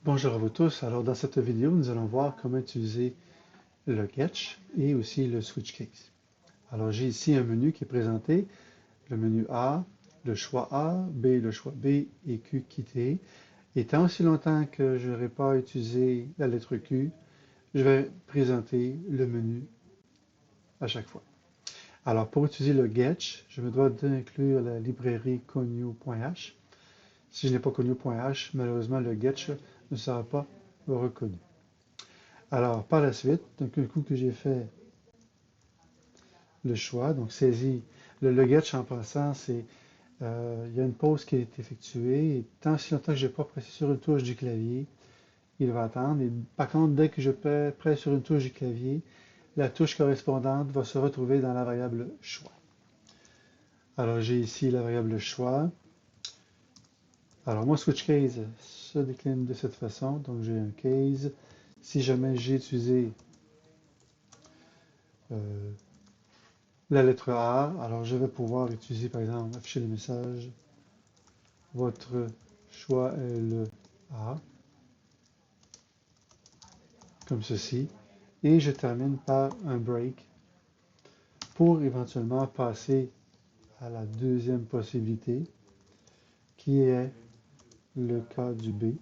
Bonjour à vous tous. Alors dans cette vidéo, nous allons voir comment utiliser le Getch et aussi le Switch Case. Alors j'ai ici un menu qui est présenté, le menu A, le choix A, B, le choix B et Q quitter. Et tant aussi longtemps que je n'aurai pas utilisé la lettre Q, je vais présenter le menu à chaque fois. Alors pour utiliser le Getch, je me dois d'inclure la librairie conio.h. Si je n'ai pas conio.h, malheureusement le Getch ne sera pas reconnu. Alors, par la suite, donc un coup que j'ai fait le choix, donc saisi, le getch en passant, il y a une pause qui est effectuée, et tant si longtemps que je n'ai pas pressé sur une touche du clavier, il va attendre. Et par contre, dès que je presse sur une touche du clavier, la touche correspondante va se retrouver dans la variable choix. Alors, j'ai ici la variable choix. Alors, mon switch case se décline de cette façon, donc j'ai un case. Si jamais j'ai utilisé euh, la lettre A, alors je vais pouvoir utiliser par exemple, afficher le message, votre choix est le A, comme ceci, et je termine par un break pour éventuellement passer à la deuxième possibilité, qui est le cas du B,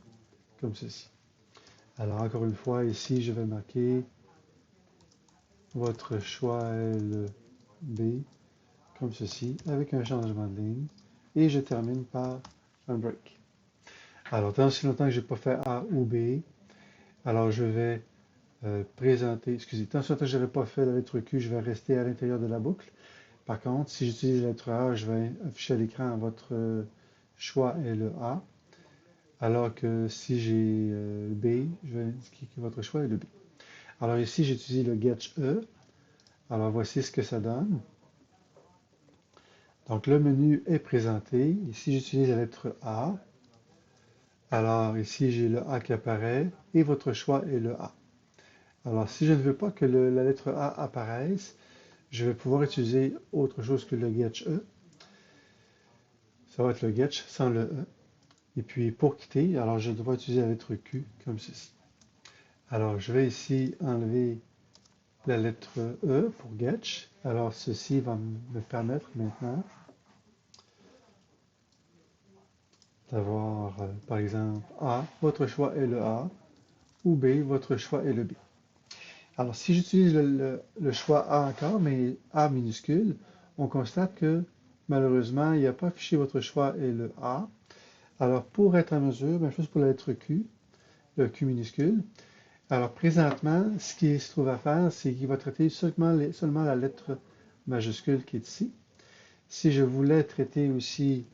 comme ceci. Alors encore une fois, ici je vais marquer votre choix est le B, comme ceci, avec un changement de ligne, et je termine par un break. Alors, tant si longtemps que je n'ai pas fait A ou B, alors je vais présenter, excusez, tant si longtemps que je n'aurai pas fait la lettre Q, je vais rester à l'intérieur de la boucle. Par contre, si j'utilise la lettre A, je vais afficher à l'écran votre choix est le A, alors que si j'ai B, je vais indiquer que votre choix est le B. Alors ici, j'utilise le Getch E. Alors voici ce que ça donne. Donc le menu est présenté. Ici, j'utilise la lettre A. Alors ici, j'ai le A qui apparaît et votre choix est le A. Alors si je ne veux pas que la lettre A apparaisse, je vais pouvoir utiliser autre chose que le Getch E. Ça va être le Getch sans le E. Et puis pour quitter, alors je dois utiliser la lettre Q comme ceci. Alors je vais ici enlever la lettre E pour Getch. Alors ceci va me permettre maintenant d'avoir par exemple A, votre choix est le A, ou B, votre choix est le B. Alors si j'utilise le choix A encore, mais A minuscule, on constate que malheureusement, il n'y a pas affiché votre choix est le A. Alors pour être en mesure, même chose pour la lettre Q, le Q minuscule. Alors présentement, ce qui se trouve à faire, c'est qu'il va traiter seulement la lettre majuscule qui est ici. Si je voulais traiter aussi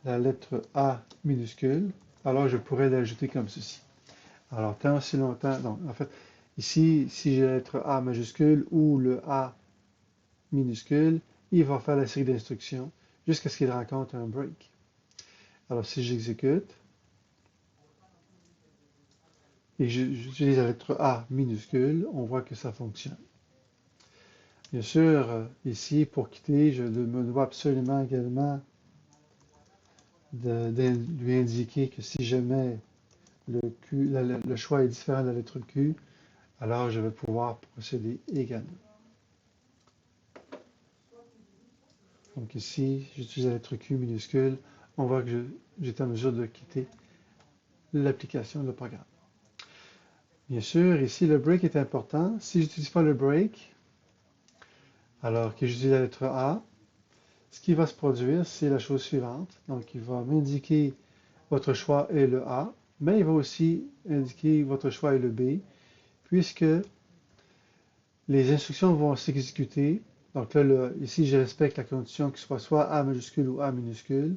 la lettre A minuscule, alors je pourrais l'ajouter comme ceci. Alors tant aussi longtemps, donc en fait, ici, si j'ai la lettre A majuscule ou le A minuscule, il va faire la série d'instructions jusqu'à ce qu'il rencontre un break. Alors si j'exécute et j'utilise la lettre A minuscule, on voit que ça fonctionne. Bien sûr, ici, pour quitter, je me dois absolument également de lui indiquer que si jamais le choix est différent de la lettre Q, alors je vais pouvoir procéder également. Donc ici, j'utilise la lettre Q minuscule, on voit que j'étais en mesure de quitter l'application, le programme. Bien sûr, ici, le break est important. Si je n'utilise pas le break, alors que j'utilise la lettre A, ce qui va se produire, c'est la chose suivante. Donc, il va m'indiquer votre choix est le A, mais il va aussi indiquer votre choix est le B, puisque les instructions vont s'exécuter. Donc là, ici, je respecte la condition que ce soit A majuscule ou A minuscule.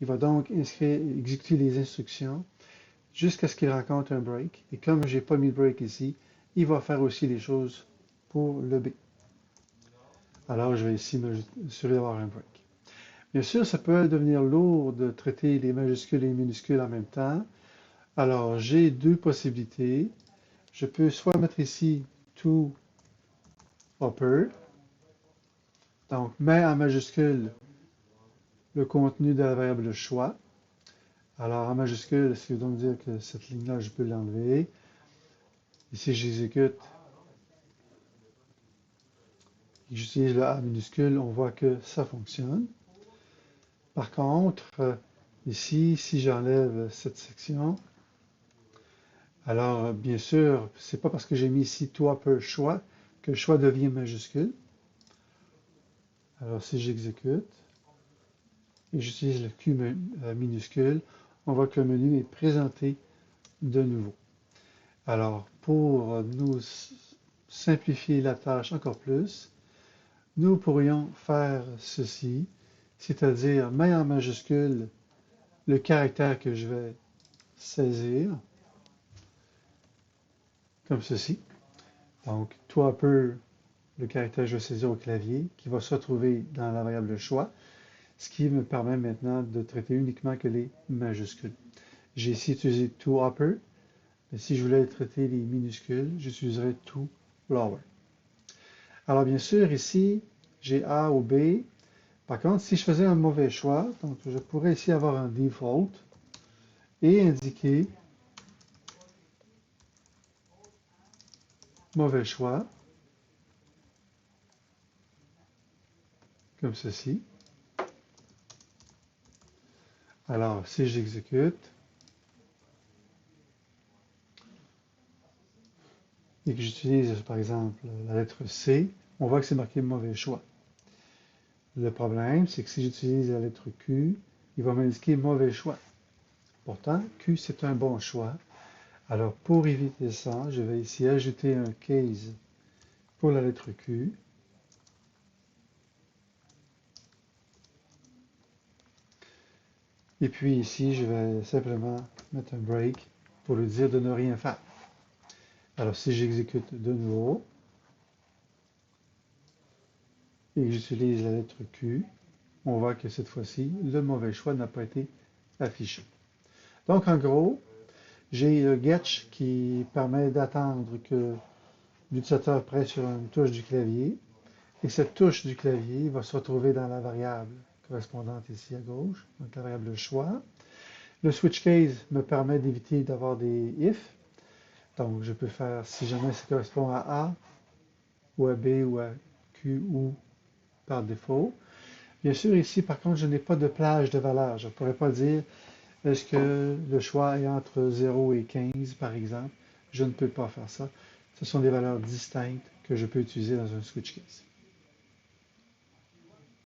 Il va donc exécuter les instructions jusqu'à ce qu'il rencontre un break. Et comme je n'ai pas mis de break ici, il va faire aussi les choses pour le B. Alors, je vais ici m'assurer d'avoir un break. Bien sûr, ça peut devenir lourd de traiter les majuscules et les minuscules en même temps. Alors, j'ai deux possibilités. Je peux soit mettre ici to upper, donc mets en majuscule le contenu de la variable choix. Alors, en majuscule, ce qui veut donc dire que cette ligne-là, je peux l'enlever. Ici, j'exécute et j'utilise le A minuscule, on voit que ça fonctionne. Par contre, ici, si j'enlève cette section, alors bien sûr, c'est pas parce que j'ai mis ici Topper choix que le choix devient majuscule. Alors si j'exécute et j'utilise le Q minuscule, on voit que le menu est présenté de nouveau. Alors pour nous simplifier la tâche encore plus, nous pourrions faire ceci, c'est-à-dire mettre en majuscule le caractère que je vais saisir, comme ceci. Donc, Topper, le caractère que je vais saisir au clavier, qui va se retrouver dans la variable choix, ce qui me permet maintenant de traiter uniquement que les majuscules. J'ai ici utilisé Topper, mais si je voulais traiter les minuscules, j'utiliserais ToLower. Alors bien sûr, ici, j'ai A ou B. Par contre, si je faisais un mauvais choix, donc je pourrais ici avoir un default et indiquer mauvais choix, comme ceci. Alors, si j'exécute et que j'utilise, par exemple, la lettre C, on voit que c'est marqué mauvais choix. Le problème, c'est que si j'utilise la lettre Q, il va m'indiquer mauvais choix. Pourtant, Q, c'est un bon choix. Alors, pour éviter ça, je vais ici ajouter un case pour la lettre Q. Et puis ici, je vais simplement mettre un break pour lui dire de ne rien faire. Alors, si j'exécute de nouveau et que j'utilise la lettre Q, on voit que cette fois-ci, le mauvais choix n'a pas été affiché. Donc, en gros, j'ai le getch qui permet d'attendre que l'utilisateur presse sur une touche du clavier. Et cette touche du clavier va se retrouver dans la variable correspondante ici à gauche, donc la variable choix. Le switch case me permet d'éviter d'avoir des if. Donc, je peux faire, si jamais ça correspond à A, ou à B, ou à Q, ou par défaut. Bien sûr, ici, par contre, je n'ai pas de plage de valeur. Je ne pourrais pas dire est-ce que le choix est entre 0 et 15, par exemple. Je ne peux pas faire ça. Ce sont des valeurs distinctes que je peux utiliser dans un switch case.